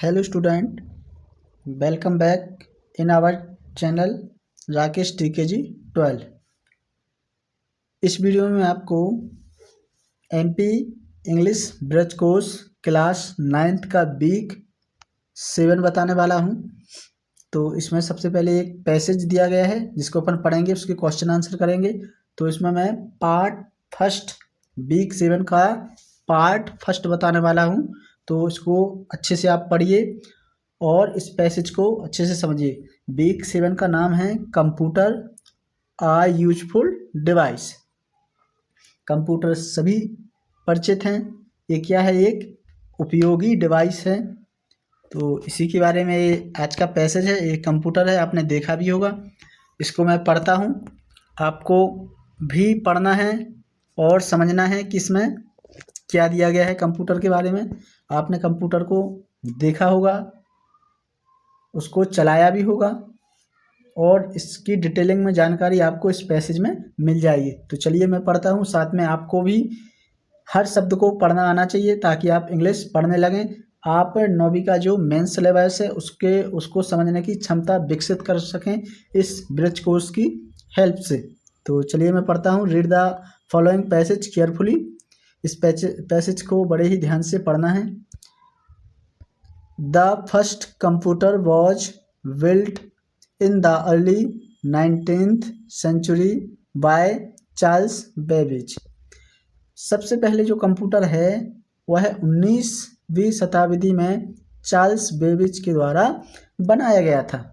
Hello student, welcome back in our channel Rakesh TKG 12। इस video में आपको MP English Braj course class 9th का week 7 बताने वाला हूं। तो इसमें सबसे पहले एक पैसेज दिया गया है जिसको अपन पढ़ेंगे, उसके क्वेश्चन आंसर करेंगे। तो इसमें मैं पार्ट फर्स्ट वीक 7 का पार्ट फर्स्ट बताने वाला हूं। तो इसको अच्छे से आप पढ़िए और इस पैसेज को अच्छे से समझिए। वीक 7 का नाम है कंप्यूटर आ यूजफुल डिवाइस। कंप्यूटर सभी परिचित हैं। ये क्या है? एक उपयोगी डिवाइस है। तो इसी के बारे में आज का पैसेज है। ये कंप्यूटर है, आपने देखा भी होगा। इसको मैं पढ़ता हूँ, आपको भी पढ़ना है और समझना है कि इसमें क्या दिया गया है कंप्यूटर के बारे में। आपने कंप्यूटर को देखा होगा, उसको चलाया भी होगा और इसकी डिटेलिंग में जानकारी आपको इस पैसेज में मिल जाएगी। तो चलिए मैं पढ़ता हूँ, साथ में आपको भी हर शब्द को पढ़ना आना चाहिए ताकि आप इंग्लिश पढ़ने लगें। आप 9वीं का जो मेन सिलेबस है उसको समझने की क्षमता विकसित कर सकें इस ब्रिज कोर्स की हेल्प से। तो चलिए मैं पढ़ता हूँ। Read the following passage carefully. इस पैसेज को बड़े ही ध्यान से पढ़ना है। The first computer was built in the early 19th century by Charles Babbage. सबसे पहले जो कंप्यूटर है वह 19वीं शताब्दी में चार्ल्स बेबेज के द्वारा बनाया गया था।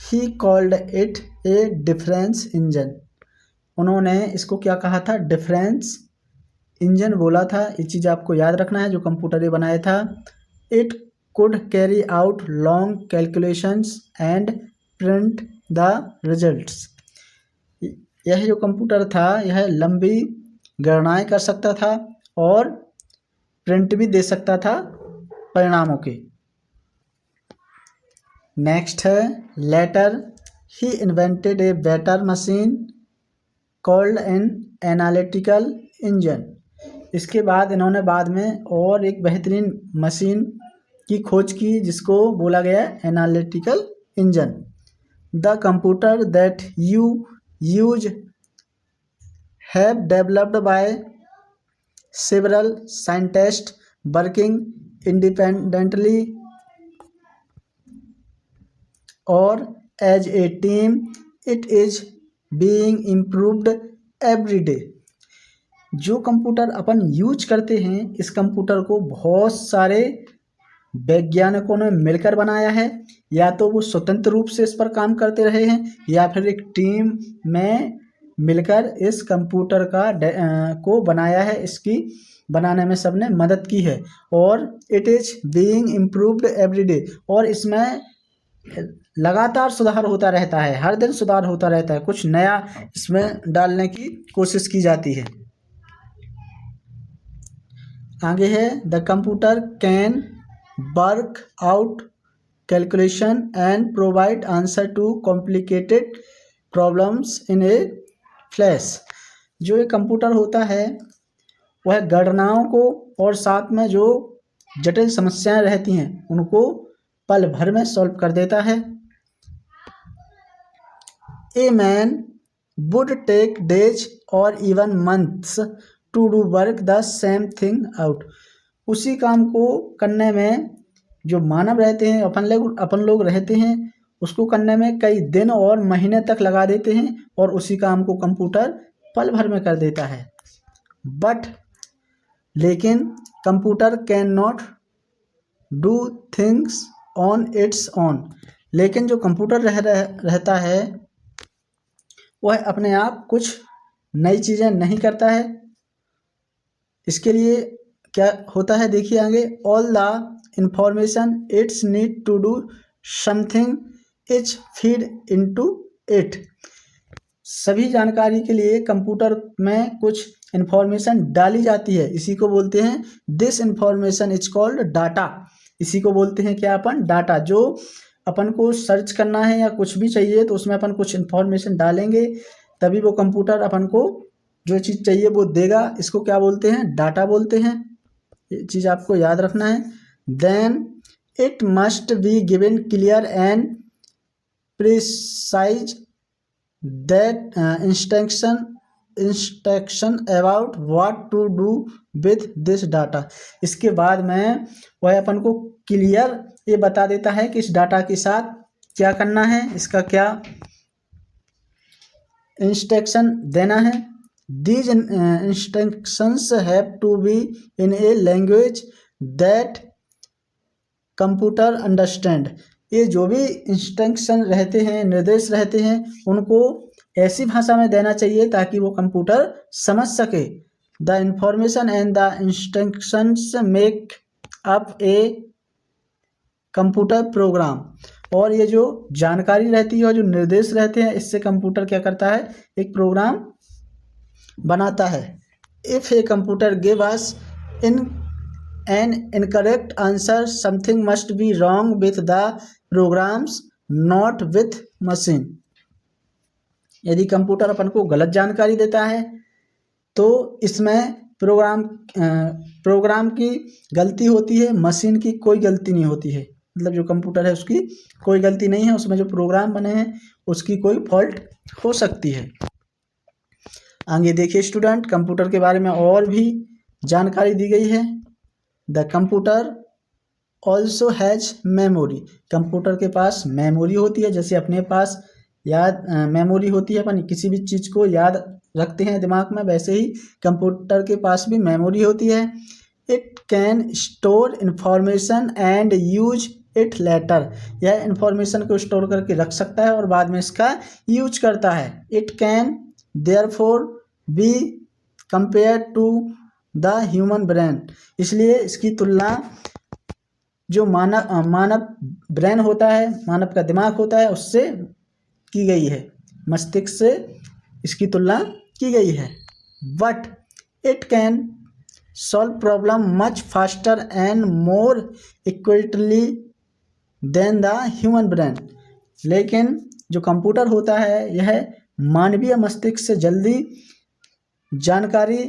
He called it a difference engine. उन्होंने इसको क्या कहा था? डिफरेंस इंजन बोला था। ये चीज़ आपको याद रखना है जो कंप्यूटर ये बनाया था। It could carry out long calculations and print the results. यह जो कंप्यूटर था यह लंबी गणनाएं कर सकता था और प्रिंट भी दे सकता था परिणामों के। नेक्स्ट है लेटर ही invented a better machine called an analytical engine. इसके बाद इन्होंने बाद में और एक बेहतरीन मशीन की खोज की जिसको बोला गया analytical engine. The computer that you use have developed by several scientist working independently और as a team. It is being improved every day. जो कंप्यूटर अपन यूज करते हैं इस कंप्यूटर को बहुत सारे वैज्ञानिकों ने मिलकर बनाया है। या तो वो स्वतंत्र रूप से इस पर काम करते रहे हैं या फिर एक टीम में मिलकर इस कंप्यूटर को बनाया है। इसकी बनाने में सबने मदद की है। और it is being improved every day, और इसमें लगातार सुधार होता रहता है। हर दिन सुधार होता रहता है, कुछ नया इसमें डालने की कोशिश की जाती है। आगे है the computer can work out calculation and provide answer to complicated problems in a flash. जो ये कंप्यूटर होता है वह गणनाओं को और साथ में जो जटिल समस्याएं रहती हैं उनको पल भर में सॉल्व कर देता है। A man would take days और even months to do work the same thing out. उसी काम को करने में जो मानव रहते हैं, अपन लोग रहते हैं, उसको करने में कई दिन और महीने तक लगा देते हैं और उसी काम को कंप्यूटर पल भर में कर देता है। लेकिन computer can not do things on its own. लेकिन जो कंप्यूटर रहता है वह अपने आप कुछ नई चीज़ें नहीं करता है। इसके लिए क्या होता है देखिए आगे। All the information it's need to do something is feed into it. सभी जानकारी के लिए कंप्यूटर में कुछ इंफॉर्मेशन डाली जाती है। इसी को बोलते हैं this information is called data. इसी को बोलते हैं क्या? अपन डाटा। जो अपन को सर्च करना है या कुछ भी चाहिए तो उसमें अपन कुछ इंफॉर्मेशन डालेंगे तभी वो कंप्यूटर अपन को जो चीज़ चाहिए वो देगा। इसको क्या बोलते हैं? डाटा बोलते हैं। ये चीज़ आपको याद रखना है। Then it must be given clear and precise that instruction about what to do with this data. इसके बाद में वह अपन को क्लियर ये बता देता है कि इस डाटा के साथ क्या करना है, इसका क्या इंस्ट्रक्शन देना है। These instructions have to be in a language that computer understand. ये जो भी इंस्ट्रक्शन रहते हैं, निर्देश रहते हैं, उनको ऐसी भाषा में देना चाहिए ताकि वो कंप्यूटर समझ सके। The information and the instructions make up a computer program. और ये जो जानकारी रहती है और जो निर्देश रहते हैं, इससे कंप्यूटर क्या करता है, एक प्रोग्राम बनाता है। If a computer give us in an incorrect answer something must be wrong with the programs not with machine. यदि कंप्यूटर अपन को गलत जानकारी देता है तो इसमें प्रोग्राम की गलती होती है, मशीन की कोई गलती नहीं होती है। मतलब जो कंप्यूटर है उसकी कोई गलती नहीं है, उसमें जो प्रोग्राम बने हैं उसकी कोई फॉल्ट हो सकती है। आगे देखिए स्टूडेंट, कंप्यूटर के बारे में और भी जानकारी दी गई है। The computer also has memory. Computer के पास मेमोरी होती है, जैसे अपने पास मेमोरी होती है, अपन किसी भी चीज़ को याद रखते हैं दिमाग में, वैसे ही कंप्यूटर के पास भी मेमोरी होती है। It can store information and use it later. यह इंफॉर्मेशन को स्टोर करके रख सकता है और बाद में इसका यूज करता है। It can therefore be compare to the human brain. इसलिए इसकी तुलना जो मानव ब्रेन होता है, मानव का दिमाग होता है, उससे की गई है, मस्तिष्क से इसकी तुलना की गई है। But it can solve problem much faster and more accurately than the human brain. लेकिन जो कंप्यूटर होता है यह मानवीय मस्तिष्क से जल्दी जानकारी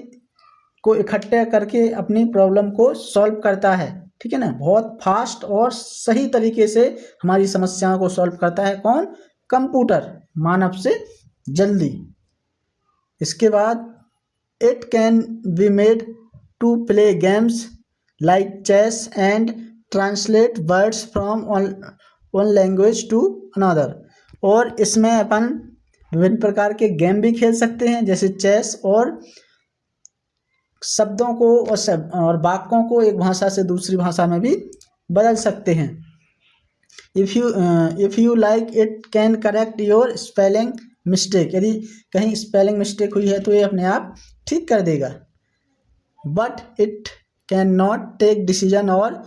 को इकट्ठा करके अपनी प्रॉब्लम को सॉल्व करता है। ठीक है ना, बहुत फास्ट और सही तरीके से हमारी समस्याओं को सॉल्व करता है। कौन? कंप्यूटर, मानव से जल्दी। इसके बाद it can be made to play games like chess and translate words from one language to another. और इसमें अपन विभिन्न प्रकार के गेम भी खेल सकते हैं, जैसे चेस, और शब्दों को और वाक्यों को एक भाषा से दूसरी भाषा में भी बदल सकते हैं। If you like it can correct your spelling mistake. यदि कहीं स्पेलिंग मिस्टेक हुई है तो ये अपने आप ठीक कर देगा। But it can not take decision और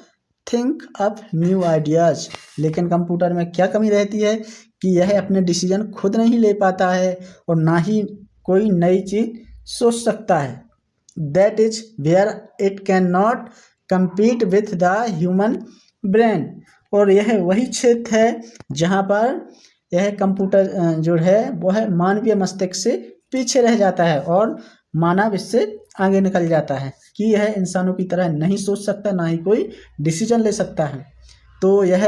थिंक अप न्यू आइडियाज़। लेकिन कंप्यूटर में क्या कमी रहती है कि यह अपने डिसीजन खुद नहीं ले पाता है और ना ही कोई नई चीज़ सोच सकता है। That is where it can not compete with the human brain. और यह वही क्षेत्र है जहाँ पर यह कंप्यूटर जो है वो है मानवीय मस्तिष्क से पीछे रह जाता है और मानव इससे आगे निकल जाता है कि यह इंसानों की तरह नहीं सोच सकता, ना ही कोई डिसीजन ले सकता है। तो यह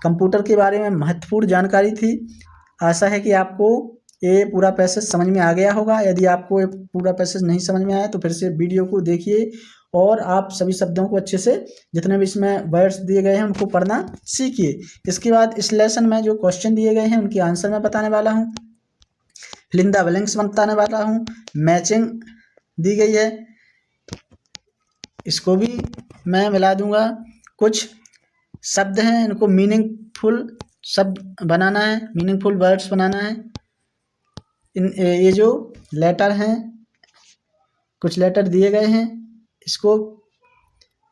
कंप्यूटर के बारे में महत्वपूर्ण जानकारी थी। आशा है कि आपको ये पूरा पैसेज समझ में आ गया होगा। यदि आपको ये पूरा पैसेज नहीं समझ में आया तो फिर से वीडियो को देखिए और आप सभी शब्दों को अच्छे से, जितने भी इसमें वर्ड्स दिए गए हैं उनको पढ़ना सीखिए। इसके बाद इस लेसन में जो क्वेश्चन दिए गए हैं उनकी आंसर मैं बताने वाला हूँ, फिल इन द ब्लैंक्स बताने वाला हूँ, मैचिंग दी गई है इसको भी मैं मिला दूंगा। कुछ शब्द हैं, इनको मीनिंगफुल शब्द बनाना है, मीनिंगफुल वर्ड्स बनाना है। ये जो लेटर हैं, कुछ लेटर दिए गए हैं, इसको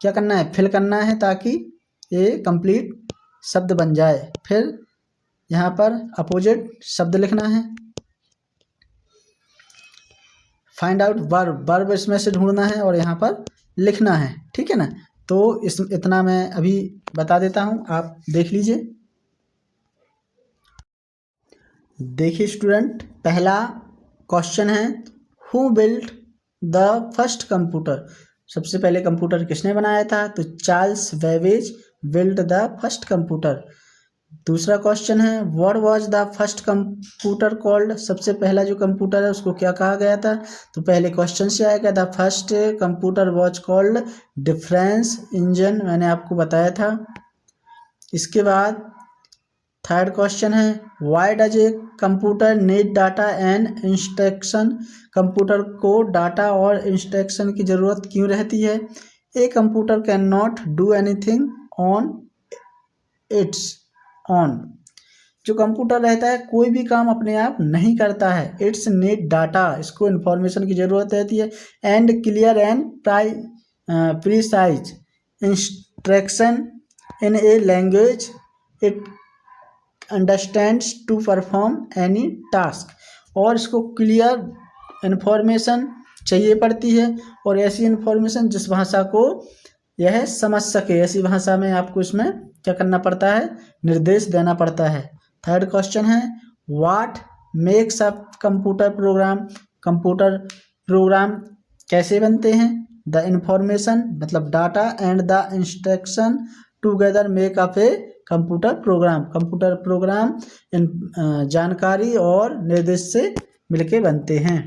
क्या करना है, फिल करना है ताकि ये कंप्लीट शब्द बन जाए। फिर यहाँ पर अपोजिट शब्द लिखना है। फाइंड आउट वर्ब इसमें से ढूंढना है और यहाँ पर लिखना है। ठीक है ना, तो इतना मैं अभी बता देता हूँ, आप देख लीजिए। देखिए स्टूडेंट, पहला क्वेश्चन है who built the first computer. सबसे पहले कंप्यूटर किसने बनाया था? तो Charles Babbage build the first computer. दूसरा क्वेश्चन है what was the first computer called? सबसे पहला जो कंप्यूटर है उसको क्या कहा गया था? तो पहले क्वेश्चन से आएगा the first computer was called difference engine, मैंने आपको बताया था। इसके बाद थर्ड क्वेश्चन है why does a computer need data and instruction? Computer को डाटा और इंस्ट्रक्शन की ज़रूरत क्यों रहती है? A computer can not do anything on it's on. जो कंप्यूटर रहता है कोई भी काम अपने आप नहीं करता है। इट्स नीड डाटा, इसको इंफॉर्मेशन की ज़रूरत रहती है। And clear and precise instruction in a language it understands to perform any task. और इसको क्लियर इन्फॉर्मेशन चाहिए पड़ती है और ऐसी इन्फॉर्मेशन जिस भाषा को यह समझ सके, ऐसी भाषा में आपको इसमें क्या करना पड़ता है? निर्देश देना पड़ता है। थर्ड क्वेश्चन है what makes a computer program? Computer program कैसे बनते हैं? द इंफॉर्मेशन मतलब data and the instruction together make up a computer program. Computer program जानकारी और निर्देश से मिलके बनते हैं।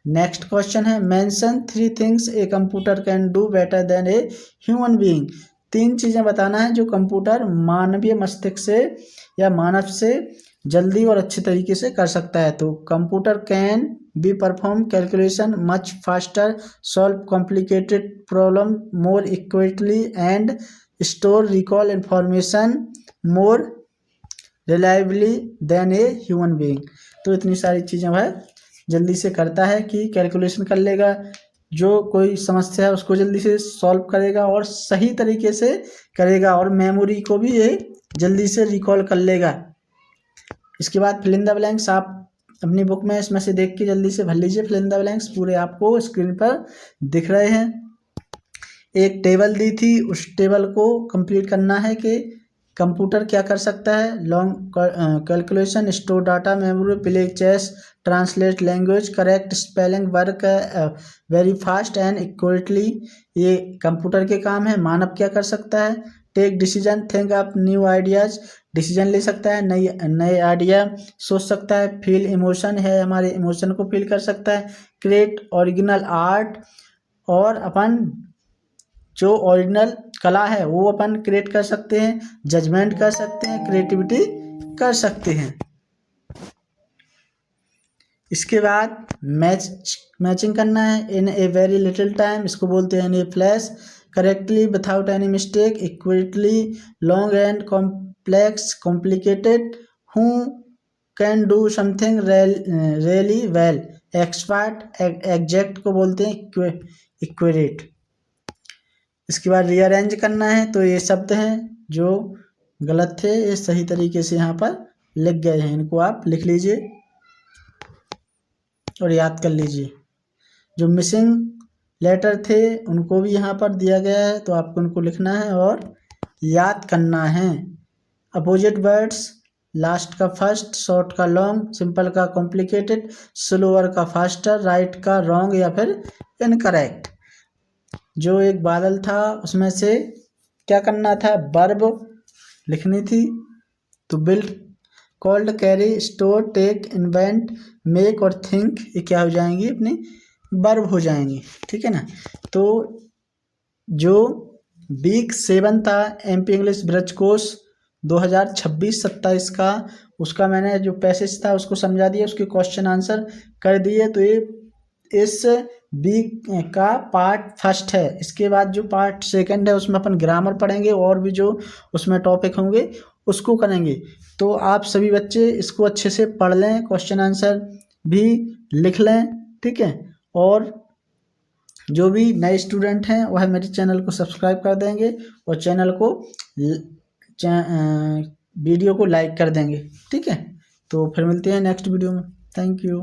नेक्स्ट क्वेश्चन है mention 3 things a computer can do better than a human being. 3 चीज़ें बताना है जो कंप्यूटर मानवीय मस्तिष्क से या मानव से जल्दी और अच्छे तरीके से कर सकता है। तो computer can be perform calculation much faster, solve complicated problem more accurately and store recall information more reliably than a human being. तो इतनी सारी चीज़ें वह जल्दी से करता है कि कैलकुलेशन कर लेगा, जो कोई समस्या है उसको जल्दी से सॉल्व करेगा और सही तरीके से करेगा और मेमोरी को भी ये जल्दी से रिकॉल कर लेगा। इसके बाद फिल इन द ब्लैंक्स आप अपनी बुक में इसमें से देख के जल्दी से भर लीजिए। फिल इन द ब्लैंक्स पूरे आपको स्क्रीन पर दिख रहे हैं। एक टेबल दी थी, उस टेबल को कंप्लीट करना है कि कंप्यूटर क्या कर सकता है? Long calculation, store data, memory, play chess, translate language, correct spelling, work very fast and accurately. ये कंप्यूटर के काम है। मानव क्या कर सकता है? Take decision, think up new ideas, decision ले सकता है, नए आइडिया सोच सकता है। फील इमोशन है, हमारे इमोशन को फील कर सकता है। क्रिएट ओरिजिनल आर्ट, और अपन जो ओरिजिनल कला है वो अपन क्रिएट कर सकते हैं, जजमेंट कर सकते हैं, क्रिएटिविटी कर सकते हैं। इसके बाद मैचिंग करना है in a very little time, इसको बोलते हैं in a flash, correctly without any mistake, equitably, long and complex, complicated, who can do something really well, expert, exact को बोलते हैं इक्वेरेट। इसके बाद रीअरेंज करना है, तो ये शब्द हैं जो गलत थे ये सही तरीके से यहाँ पर लिख गए हैं, इनको आप लिख लीजिए और याद कर लीजिए। जो मिसिंग लेटर थे उनको भी यहाँ पर दिया गया है, तो आपको उनको लिखना है और याद करना है। अपोजिट वर्ड्स, लास्ट का फर्स्ट, शॉर्ट का लॉन्ग, सिंपल का कॉम्प्लिकेटेड, स्लोअर का फास्टर, राइट का रॉन्ग या फिर इनकरेक्ट। जो एक बादल था उसमें से क्या करना था? वर्ब लिखनी थी। तो build, called, carry, store, take, invent, make और थिंक ये क्या हो जाएंगी? अपनी वर्ब हो जाएंगी। ठीक है ना। तो जो वीक 7 था MP इंग्लिश ब्रजकोश 2026-27 का, उसका मैंने जो पैसेज था उसको समझा दिया, उसके क्वेश्चन आंसर कर दिए। तो ये इस वीक का पार्ट फर्स्ट है। इसके बाद जो पार्ट सेकंड है उसमें अपन ग्रामर पढ़ेंगे और भी जो उसमें टॉपिक होंगे उसको करेंगे। तो आप सभी बच्चे इसको अच्छे से पढ़ लें, क्वेश्चन आंसर भी लिख लें। ठीक है। और जो भी नए स्टूडेंट हैं वह मेरे चैनल को सब्सक्राइब कर देंगे और चैनल को वीडियो को लाइक कर देंगे। ठीक है। तो फिर मिलते हैं नेक्स्ट वीडियो में। Thank you.